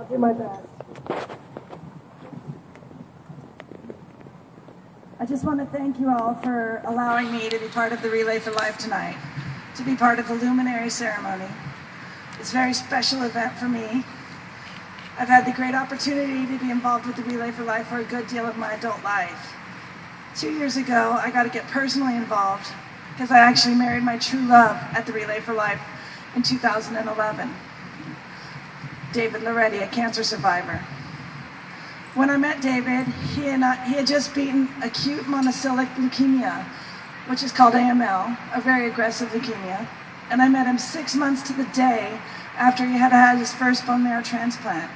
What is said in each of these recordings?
I'll do my best. I just want to thank you all for allowing me to be part of the Relay for Life tonight, to be part of the luminary ceremony. It's a very special event for me. I've had the great opportunity to be involved with the Relay for Life for a good deal of my adult life. 2 years ago, I got to get personally involved because I actually married my true love at the Relay for Life in 2011. David Laoretti, a cancer survivor. When I met David, he had just beaten acute monocytic leukemia, which is called AML, a very aggressive leukemia, and I met him 6 months to the day after he had had his first bone marrow transplant.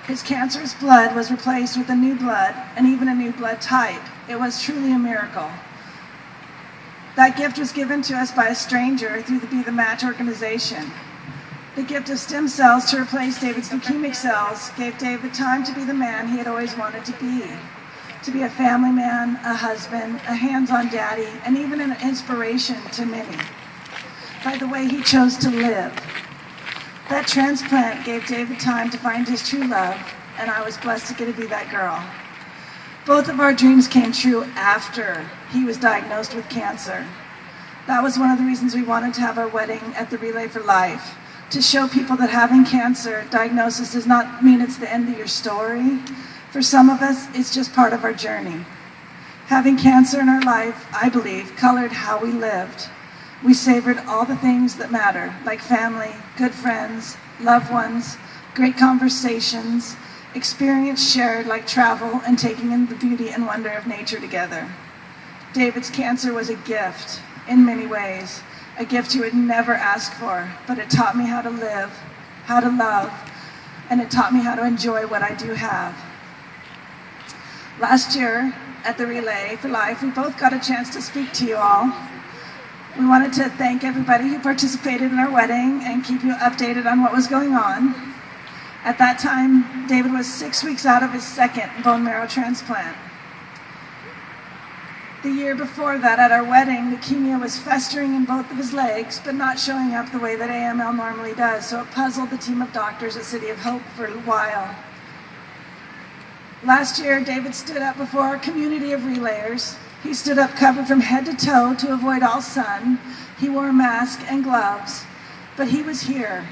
His cancerous blood was replaced with a new blood and even a new blood type. It was truly a miracle. That gift was given to us by a stranger through the Be the Match organization. The gift of stem cells to replace David's leukemic cells gave David time to be the man he had always wanted to be a family man, a husband, a hands-on daddy, and even an inspiration to many by the way he chose to live. That transplant gave David time to find his true love, and I was blessed to get to be that girl. Both of our dreams came true after he was diagnosed with cancer. That was one of the reasons we wanted to have our wedding at the Relay for Life, to show people that having cancer diagnosis does not mean it's the end of your story. For some of us, it's just part of our journey. Having cancer in our life, I believe, colored how we lived. We savored all the things that matter, like family, good friends, loved ones, great conversations, experience shared like travel and taking in the beauty and wonder of nature together. David's cancer was a gift in many ways. A gift you would never ask for, but it taught me how to live, how to love, and it taught me how to enjoy what I do have. Last year, at the Relay for Life, we both got a chance to speak to you all. We wanted to thank everybody who participated in our wedding and keep you updated on what was going on. At that time, David was 6 weeks out of his second bone marrow transplant. The year before that, at our wedding, leukemia was festering in both of his legs, but not showing up the way that AML normally does, so it puzzled the team of doctors at City of Hope for a while. Last year, David stood up before our community of relayers. He stood up covered from head to toe to avoid all sun. He wore a mask and gloves, but he was here.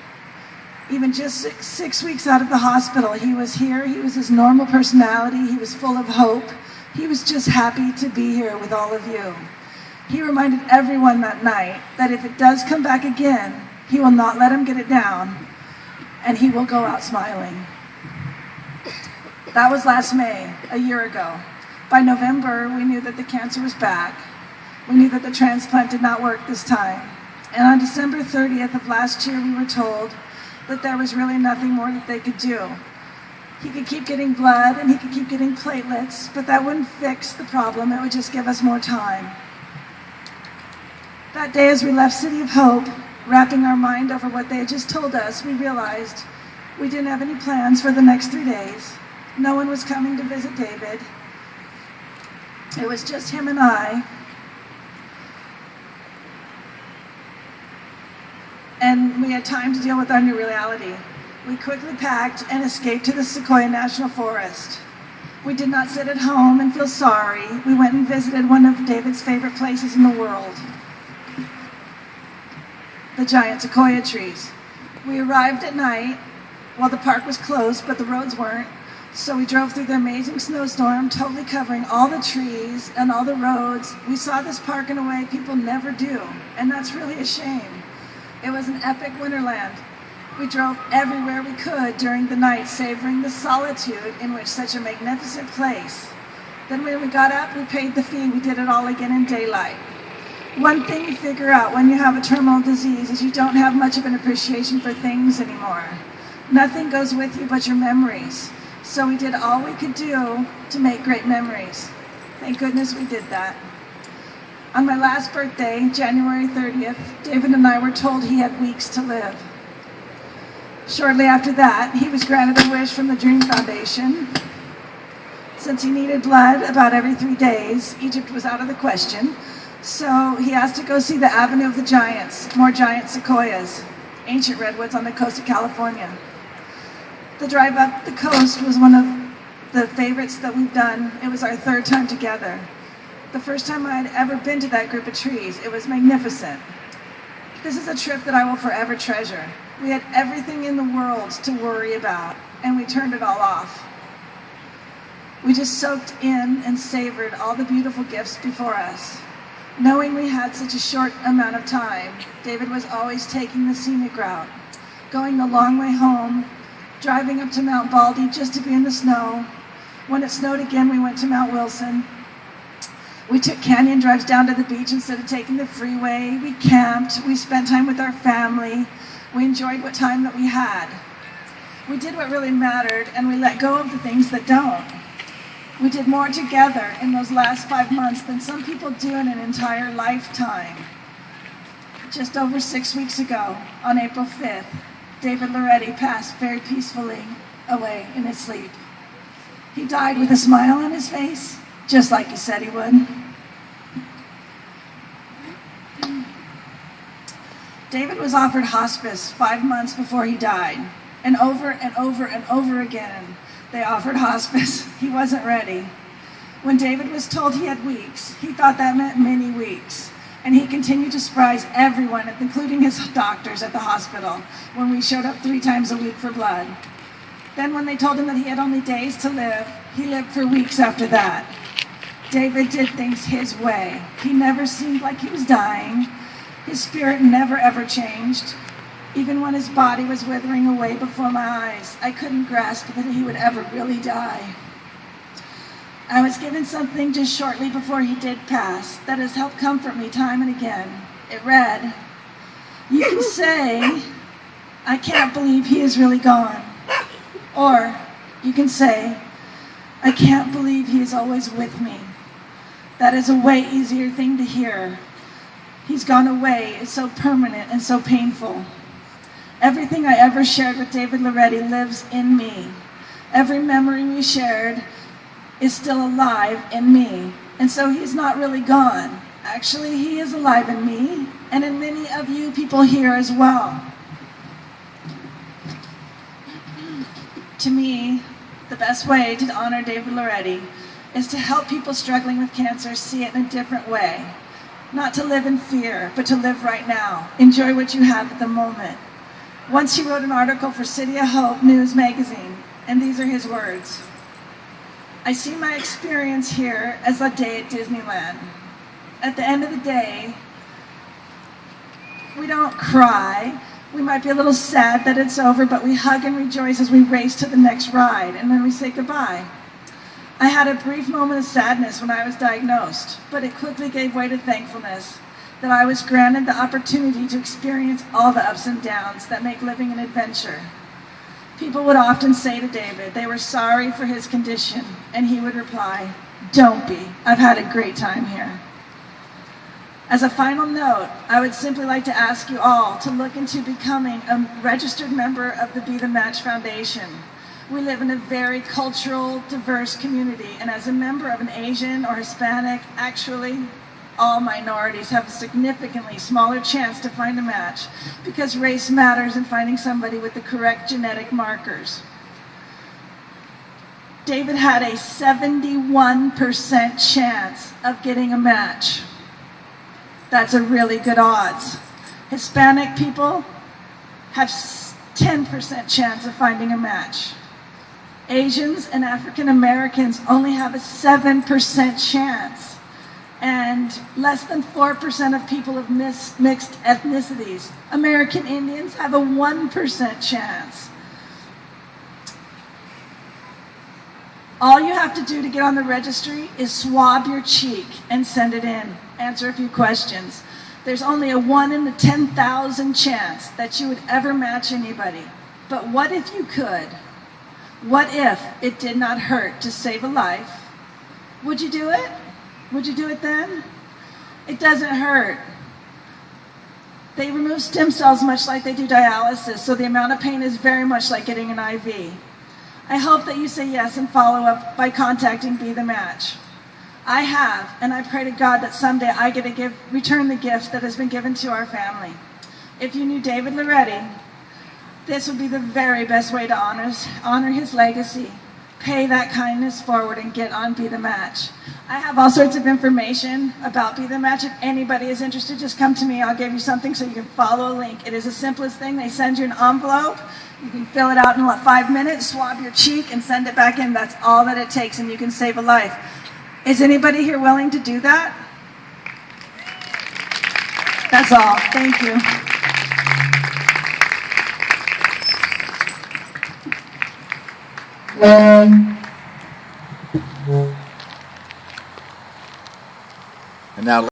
Even just six weeks out of the hospital, he was here. He was his normal personality. He was full of hope. He was just happy to be here with all of you. He reminded everyone that night that if it does come back again, he will not let him get it down, and he will go out smiling. That was last May, a year ago. By November, we knew that the cancer was back. We knew that the transplant did not work this time. And on December 30th of last year, we were told that there was really nothing more that they could do. He could keep getting blood and he could keep getting platelets, but that wouldn't fix the problem. It would just give us more time. That day, as we left City of Hope, wrapping our mind over what they had just told us, we realized we didn't have any plans for the next 3 days. No one was coming to visit David. It was just him and I. And we had time to deal with our new reality. We quickly packed and escaped to the Sequoia National Forest. We did not sit at home and feel sorry. We went and visited one of David's favorite places in the world, the giant sequoia trees. We arrived at night while the park was closed, but the roads weren't. So we drove through the amazing snowstorm, totally covering all the trees and all the roads. We saw this park in a way people never do, and that's really a shame. It was an epic winterland. We drove everywhere we could during the night, savoring the solitude in which such a magnificent place. Then when we got up, we paid the fee. We did it all again in daylight. One thing you figure out when you have a terminal disease is you don't have much of an appreciation for things anymore. Nothing goes with you but your memories. So we did all we could do to make great memories. Thank goodness we did that. On my last birthday, January 30th, David and I were told he had weeks to live. Shortly after that, he was granted a wish from the Dream Foundation. Since he needed blood about every 3 days, Egypt was out of the question. So he asked to go see the Avenue of the Giants, more giant sequoias, ancient redwoods on the coast of California. The drive up the coast was one of the favorites that we've done. It was our third time together. The first time I had ever been to that group of trees, it was magnificent. This is a trip that I will forever treasure. We had everything in the world to worry about, and we turned it all off. We just soaked in and savored all the beautiful gifts before us. Knowing we had such a short amount of time, David was always taking the scenic route, going the long way home, driving up to Mount Baldy just to be in the snow. When it snowed again, we went to Mount Wilson. We took canyon drives down to the beach instead of taking the freeway. We camped. We spent time with our family. We enjoyed what time that we had. We did what really mattered, and we let go of the things that don't. We did more together in those last 5 months than some people do in an entire lifetime. Just over 6 weeks ago, on April 5th, David Laoretti passed very peacefully away in his sleep. He died with a smile on his face, just like he said he would. David was offered hospice 5 months before he died, and over and over and over again, they offered hospice. He wasn't ready. When David was told he had weeks, he thought that meant many weeks. And he continued to surprise everyone, including his doctors at the hospital, when we showed up 3 times a week for blood. Then when they told him that he had only days to live, he lived for weeks after that. David did things his way. He never seemed like he was dying. His spirit never ever changed. Even when his body was withering away before my eyes, I couldn't grasp that he would ever really die. I was given something just shortly before he did pass that has helped comfort me time and again. It read, "You can say, I can't believe he is really gone." Or you can say, "I can't believe he is always with me." That is a way easier thing to hear. He's gone away is so permanent and so painful. Everything I ever shared with David Laoretti lives in me. Every memory we shared is still alive in me. And so he's not really gone. Actually, he is alive in me and in many of you people here as well. To me, the best way to honor David Laoretti is to help people struggling with cancer see it in a different way. Not to live in fear, but to live right now. Enjoy what you have at the moment. Once he wrote an article for City of Hope News magazine, and these are his words. "I see my experience here as a day at Disneyland. At the end of the day, we don't cry. We might be a little sad that it's over, but we hug and rejoice as we race to the next ride, and then we say goodbye. I had a brief moment of sadness when I was diagnosed, but it quickly gave way to thankfulness that I was granted the opportunity to experience all the ups and downs that make living an adventure. People would often say to David they were sorry for his condition, and he would reply, 'Don't be. I've had a great time here.' As a final note, I would simply like to ask you all to look into becoming a registered member of the Be the Match Foundation. We live in a very cultural, diverse community, and as a member of an Asian or Hispanic, actually, all minorities have a significantly smaller chance to find a match because race matters in finding somebody with the correct genetic markers. David had a 71% chance of getting a match. That's a really good odds. Hispanic people have 10% chance of finding a match. Asians and African Americans only have a 7% chance. And less than 4% of people of mixed ethnicities. American Indians have a 1% chance. All you have to do to get on the registry is swab your cheek and send it in. Answer a few questions. There's only a 1 in 10,000 chance that you would ever match anybody. But what if you could? What if it did not hurt to save a life? Would you do it? Would you do it then? It doesn't hurt. They remove stem cells much like they do dialysis, so the amount of pain is very much like getting an IV. I hope that you say yes and follow up by contacting Be the Match. I have, and I pray to God that someday I get to return the gift that has been given to our family. If you knew David Laoretti, This would be the very best way to honor his legacy. Pay that kindness forward and get on Be the Match. I have all sorts of information about Be the Match. If anybody is interested, just come to me. I'll give you something so you can follow a link. It is the simplest thing. They send you an envelope. You can fill it out in 5 minutes, swab your cheek, and send it back in. That's all that it takes, and you can save a life. Is anybody here willing to do that? That's all. Thank you.